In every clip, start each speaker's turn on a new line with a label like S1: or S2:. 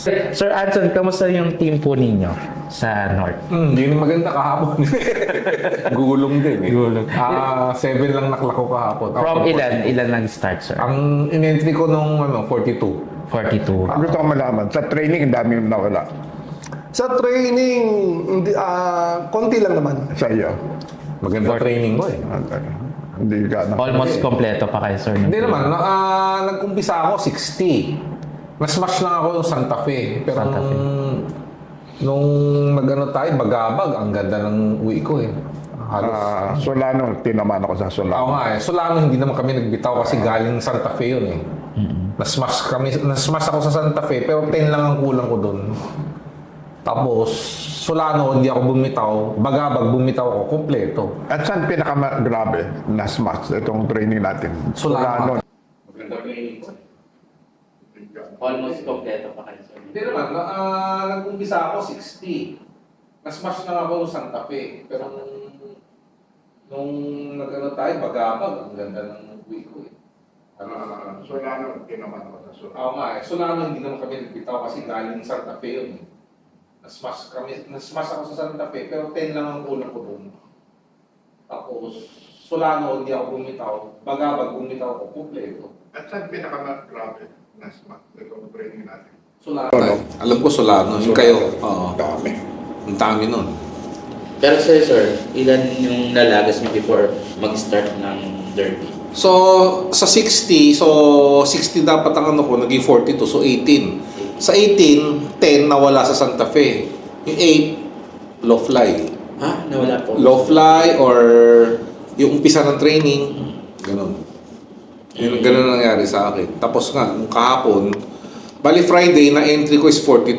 S1: Sir Anson, kamusta yung team po ninyo sa North?
S2: Hindi na maganda kahapon. Gulong din eh.
S1: Gulong.
S2: 7 lang naklako kahapon.
S1: From ilan? Ilan nag-start, sir?
S2: Ang in-entry ko nung 42.
S1: 42.
S3: Gusto ko malaman, sa training, ang dami yung nawala
S4: Sa training, hindi, konti lang naman.
S3: sa iyo.
S2: Maganda training ko eh.
S3: Hindi ka na.
S1: Almost kompleto pa kayo, sir.
S2: Hindi naman. Nag-umpisa ako 60. Mas-smash lang ako ng Santa Fe. Pero
S1: Santa Fe.
S2: nung nag-ano tayo, bagabag, ang ganda ng uwi ko eh. Halos.
S3: Solano, tinaman ako sa
S2: Oo
S3: Solano.
S2: nga eh. Solano, hindi naman kami nagbitaw kasi galing Santa Fe yun eh. Nasmash ako sa Santa Fe, pero 10 lang ang kulang ko doon. Tapos, Solano, hindi ako bumitaw. Bagabag, bumitaw ako, kompleto.
S3: At saan pinaka-grabe na smash itong training natin?
S2: Solano.
S1: Almost kompleto pa kayo, sir.
S2: Hindi naman, nag-umpisa ako 60. Nasmash lang ako ng Santa Fe. Pero nung nag-ano tayo, bagabag, ang ganda ng uwi ko eh.
S3: Solano, tinaman ako sa Solano.
S2: Oo nga eh. Solano, hindi naman kami nagbitaw kasi galing Santa Fe yun eh. Nasmash ako sa Santa Fe, pero 10 lang ang kulang ko doon. Tapos, Solano, hindi ako bumitaw. Bagabag, bumitaw ako, kompleto.
S3: At saan pinaka-grabe na smash itong training natin?
S2: Solano. Alam ko Solano. Yung kayo. Oo.
S3: Dami.
S2: Ang dami nun.
S5: Pero sir, ilan yung nalagas mo before mag-start ng derby?
S2: So, sa 60, so 60 dapat ang ano ko, naging 42, so 18. Sa 18, 10 nawala sa Santa Fe. Yung 8, low fly.
S5: Ha? Nawala po?
S2: Low fly or yung umpisa ng training, ganun. Yun, ganun ang nangyari sa akin. Tapos nga, nung kahapon, bali Friday, na entry ko is 42.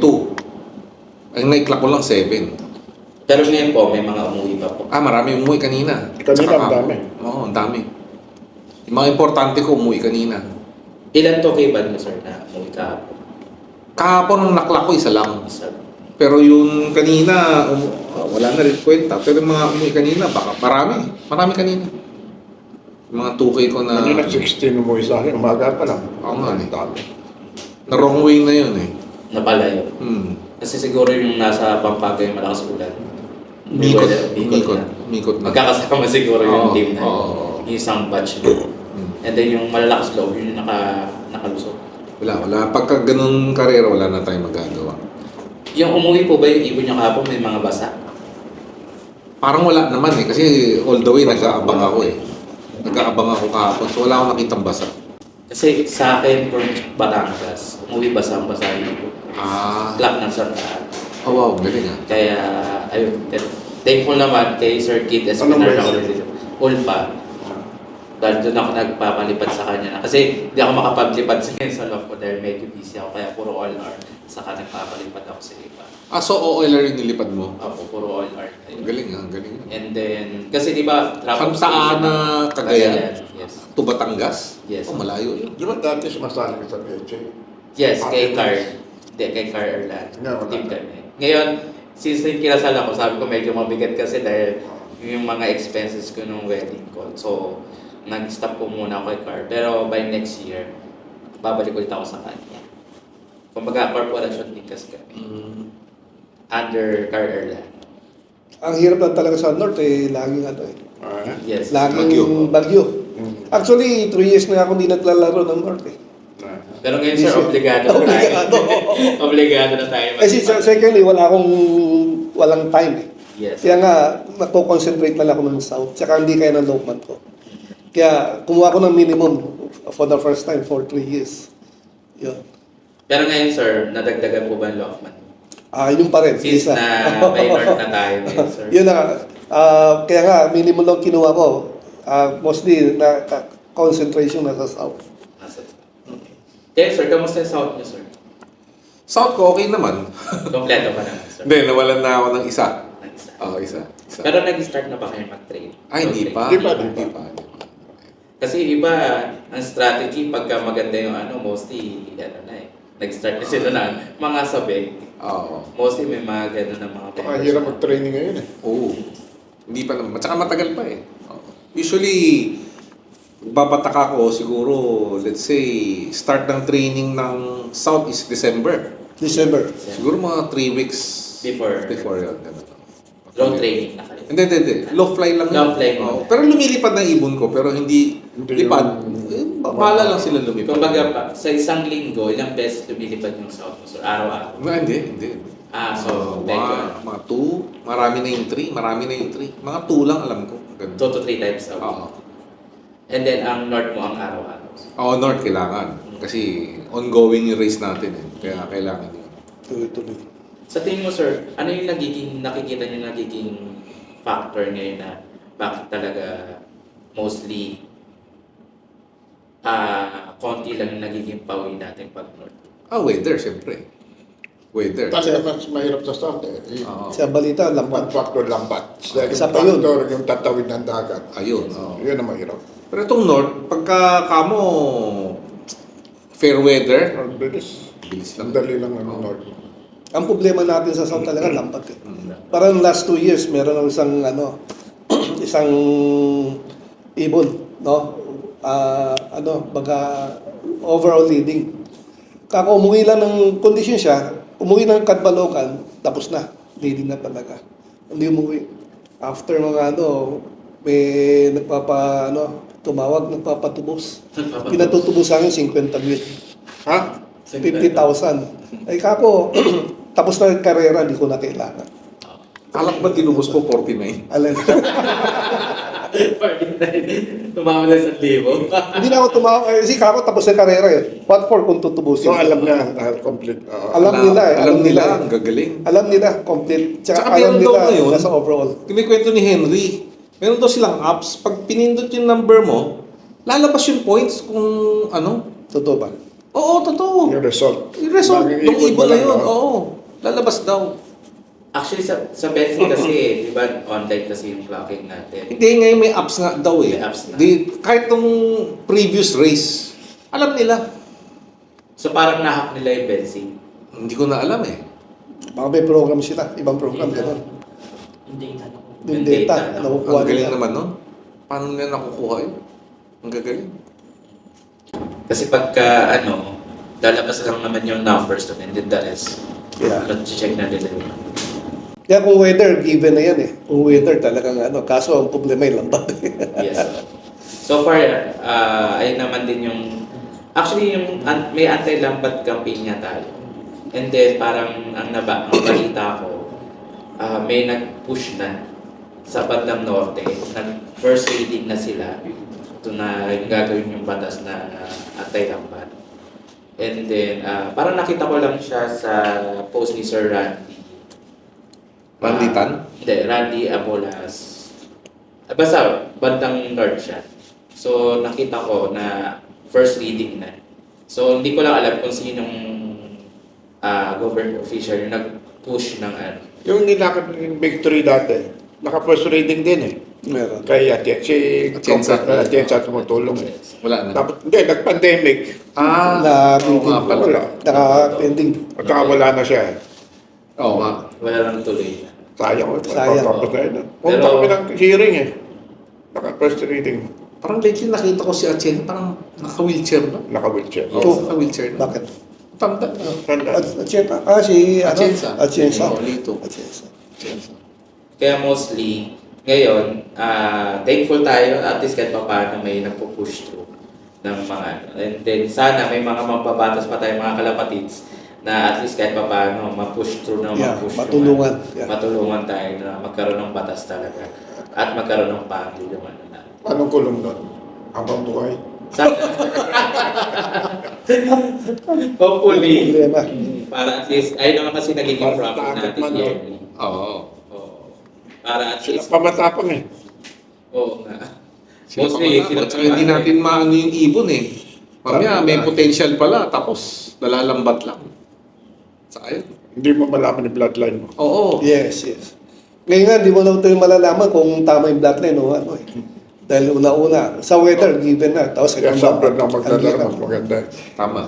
S2: Ang naikla ko lang 7.
S5: Pero ngayon po, may mga umuwi pa po.
S2: Marami umuwi kanina.
S3: Kanina,
S2: Tsaka
S3: ang
S2: kahapon.
S3: dami.
S2: Oo, ang dami. Yung mga importante ko, umuwi kanina.
S5: Ilan to kay Bad sir na umuwi ka po?
S2: Kahapon, ang nakla ko, isa lang.
S5: Isa.
S2: Pero yung kanina, wala na rin kwenta. Pero yung mga umuwi kanina, baka marami. Marami kanina. Yung mga 2K ko na...
S3: Kanina 16 umuwi sa akin, umaga pa lang.
S2: Oo nga eh.
S3: Dami.
S2: Na wrong way na yun eh.
S5: Napalayo. Kasi siguro yung nasa Pampanga yung malakas ulan.
S2: Mikot.
S5: Mikot na.
S2: Mikot na.
S5: Magkakasama siguro yung
S2: Oo,
S5: team na
S2: oo.
S5: yung isang batch na. And then yung malalakas loob, yun yung nakalusot.
S2: Wala. Pagka ganun karera, wala na tayong magagawa.
S5: Yung umuwi po ba yung ibon niyo kahapon may mga basa?
S2: Parang wala naman eh. Kasi all the way, nag-aabang ako eh. Nag-aabang ako kahapon. So wala akong nakitang basa.
S5: Kasi sa akin, from Batangas, umuwi basa-basa yun po. Black ng Santa.
S2: Oh wow, galing ah.
S5: Kaya, ayun, thankful naman kay Sir Kit Espinar
S3: Anong
S5: na
S3: version?
S5: ulit dito. Ulpa. Dahil doon ako nagpapalipad sa kanya na. Kasi hindi ako makapaglipad sa sa love ko dahil medyo busy ako. Kaya puro all-R. Saka nagpapalipad ako sa iba.
S2: So OLR yung nilipad mo?
S5: Ako, puro all-R.
S2: Ang galing ah, ang galing.
S5: And then, kasi di ba,
S2: Saan na Cagayan?
S5: Yes.
S2: To Batangas?
S5: Yes.
S2: Oh, malayo yun.
S3: Di ba dati sumasali ka sa Leche?
S5: Yes, kay Car. Hindi, kay Car Erland.
S3: No, wala
S5: Team
S3: na.
S5: kami. Ngayon, since kinasal ako, sabi ko medyo mabigat kasi dahil yung mga expenses ko nung wedding ko. So, nag-stop ko muna ako kay Car. Pero by next year, babalik ulit ako sa kanya. Kumbaga, corporation din kasi kami. Under Car Erland.
S4: Ang hirap lang talaga sa North eh, laging ano eh.
S5: Yes.
S4: Laging bagyo. Actually, 3 years na ako hindi naglalaro ng North eh.
S5: Pero ngayon, sir, obligado na tayo.
S4: Obligado.
S5: Obligado na tayo.
S4: Kasi secondly, walang time eh.
S5: Yes.
S4: Kaya nga, nagko-concentrate lang ako ng South. Tsaka hindi kaya ng Lokman ko. Kaya kumuha ko ng minimum for the first time for 3 years. Yun.
S5: Pero ngayon, sir, nadagdagan po ba ang Lockman?
S4: Yun pa rin.
S5: Since
S4: isa.
S5: na may North na tayo ngayon, sir.
S4: Yun na. Kaya nga, minimum lang kinuha ko. Mostly, na concentration na sa South.
S5: Okay, sir, kamusta yung South niyo, sir?
S2: South ko, okay naman.
S5: Kompleto pa naman, sir.
S2: Hindi, nawalan na ako ng isa.
S5: Nag-isa.
S2: Isa.
S5: Pero nag-start na ba kayo mag-trade?
S2: Hindi pa.
S3: Hindi pa.
S5: Kasi iba, ang strategy, pagka maganda yung mostly, nag-start na sila na mga sabi.
S2: Oo.
S5: Mostly may mga gano'n na mga
S3: Baka hirap mag-training ngayon eh.
S2: Oo. Hindi pa naman. Tsaka matagal pa eh. Usually, babata ko siguro, let's say, start ng training ng South is December.
S4: December.
S2: Siguro mga 3 weeks
S5: Before
S2: yun. Ganun.
S5: Long training na kayo.
S2: Hindi. Low fly lang.
S5: Low fly
S2: Oo.
S5: mo.
S2: Pero lumilipad na ibon ko, pero hindi
S3: Hindi
S2: lipad. Bahala lang sila lumipad.
S5: Kumbaga pa, sa isang linggo, ilang beses lumilipad yung South Mosul? Araw-araw?
S2: Hindi.
S5: So,
S2: Mga 2, marami na yung 3, Mga 2 lang alam ko.
S5: 2 to 3 times a week.
S2: Oo.
S5: And then, ang North mo ang araw-araw.
S2: North kailangan. Kasi ongoing yung race natin eh. Kaya kailangan yun.
S4: Tuloy-tuloy.
S5: Sa tingin mo, sir, ano yung nakikita nyo nagiging factor ngayon na bakit talaga mostly konti lang yung nagiging pawi natin pag North?
S2: Weather, siyempre. Weather.
S3: Talaga mas mahirap sa start eh.
S2: Oo.
S4: Sa balita,
S3: One
S4: lambat.
S3: factor lambat. Second
S4: Isa pa yun.
S3: factor, yung tatawid ng dagat.
S2: Ayun. Oo.
S3: Yun ang mahirap.
S2: Pero itong North, pagka kamo fair weather,
S3: Ang bilis.
S2: bilis
S3: Ang
S2: lang.
S3: dali lang ng North.
S4: Ang problema natin sa South talaga, lambat eh. Parang last 2 years, meron ng isang ibon, no? Baga overall leading. Kako umuwi lang ng condition siya, umuwi ng Kadbalokan, tapos na, leading na talaga. Hindi umuwi. After mga may nagpapatubos. Pinatutubos sa akin 50 mil.
S3: Ha?
S4: 50,000. Ay kako, tapos na yung karera, hindi ko na kailangan.
S2: Alak ba tinubos ko 49?
S4: Alam.
S5: Tumama na sa libo.
S4: Hindi na ako tumawa. Kasi kako tapos na yung karera eh. What for kung tutubusin?
S3: So alam na, complete.
S4: Alam nila eh.
S2: Alam nila, ang gagaling.
S4: Alam nila, complete. Tsaka
S2: Tsaka
S4: alam
S2: meron daw
S4: nila
S2: ngayon,
S4: nasa overall.
S2: Kinikwento ni Henry, meron daw silang apps, pag pinindot yung number mo, lalabas yung points kung ano.
S4: Totoo ba?
S2: Oo, totoo.
S3: Yung result.
S2: Yung result,
S3: Bagong
S2: yung
S3: ibon
S2: ibon
S3: mo
S2: na
S3: lang,
S2: yun,
S3: no?
S2: oo. Lalabas daw.
S5: Actually, sa Betsy kasi, di ba, online kasi yung clocking natin.
S2: Hindi, ngayon may apps nga daw eh.
S5: May apps na.
S2: Kahit nung previous race, alam nila.
S5: So parang nahack nila yung Betsy.
S2: Hindi ko na alam eh.
S4: Baka may program sila. Ibang program, gano'n. Yung data, nakukuha
S2: Ang galing
S4: nila.
S2: naman nun. Paano nila nakukuha yun? Ang gagaling.
S5: Kasi pagka, lalabas lang naman yung numbers doon and then the rest.
S4: Yeah.
S5: Check na nila yun.
S4: Kaya kung weather, given na yan eh. Kung weather talagang kaso ang problema yung lambat.
S5: Yes. So far, ayun naman din yung... Actually, may anti-lambat campaign nga tayo. And then, parang ang balita ko, may nag-push na sa bandang norte. Nag-first reading na sila. Ito na gagawin yung batas na anti-lambat. And then, parang nakita ko lang siya sa post ni Sir Randy.
S2: Randy Tan?
S5: Hindi, Randy Abolas. Basta, bandang north siya. So, nakita ko na first reading na. So, hindi ko lang alam kung sinong government official yung nag-push ng
S3: Yung nilakad ng victory dati, naka-first reading din eh.
S4: Meron.
S3: Kaya
S2: Atienza.
S3: Atienza tumutulong eh.
S2: Wala na.
S3: Tapos, hindi, nag-pandemic.
S4: Na
S2: oo nga pala.
S3: Wala.
S4: naka-pending.
S3: At saka wala na siya eh.
S2: Oo nga.
S5: Wala nang tuloy na.
S3: Sayang.
S4: Sayang.
S3: Tapos na yun.
S5: Pero-
S3: Punta kami ng hearing eh. Naka-first reading.
S2: Parang lately nakita ko si Atien, parang naka-wheelchair na.
S3: Naka-wheelchair.
S2: Oo, naka-wheelchair na.
S4: Bakit?
S2: Tanda na.
S3: Tanda.
S2: Atienza.
S4: Atienza.
S2: Oo, Lito.
S4: Atienza.
S2: Atienza.
S5: Kaya mostly, ngayon, thankful tayo at least kahit pa paano may nagpo-push through ng mga And then sana may mga mababatas pa tayo mga kalapatids na at least kahit pa paano ma-push through na
S4: Yeah,
S5: ma-push
S4: matulungan. Yeah.
S5: matulungan tayo na magkaroon ng batas talaga at magkaroon ng pangil yung na.
S3: Anong kulong doon? Habang buhay.
S5: Sana. Hopefully.
S4: Problema.
S5: Para at least, ayun naman kasi nagiging
S3: Para
S5: problem
S3: takot
S5: natin
S3: man, no?
S5: yearly.
S2: Oo.
S5: Oo. Para at
S3: Sila
S5: least,
S3: pamatapang eh.
S5: oo nga.
S2: Sila
S5: Mostly,
S2: pa At saka hindi natin maano yung ibon eh. Mamaya, may potential pala, tapos nalalambat lang. Sayang.
S3: Hindi mo malaman yung bloodline mo.
S2: Oo.
S4: Yes, yes. Ngayon nga, di mo lang ito malalaman kung tama yung bloodline o ano eh. Dahil una-una, sa weather, given na. Tapos
S3: Kaya
S4: ang
S3: sabi
S4: lambat,
S3: na
S4: ang
S3: magdadala
S4: hirap.
S3: mas maganda.
S2: Tama.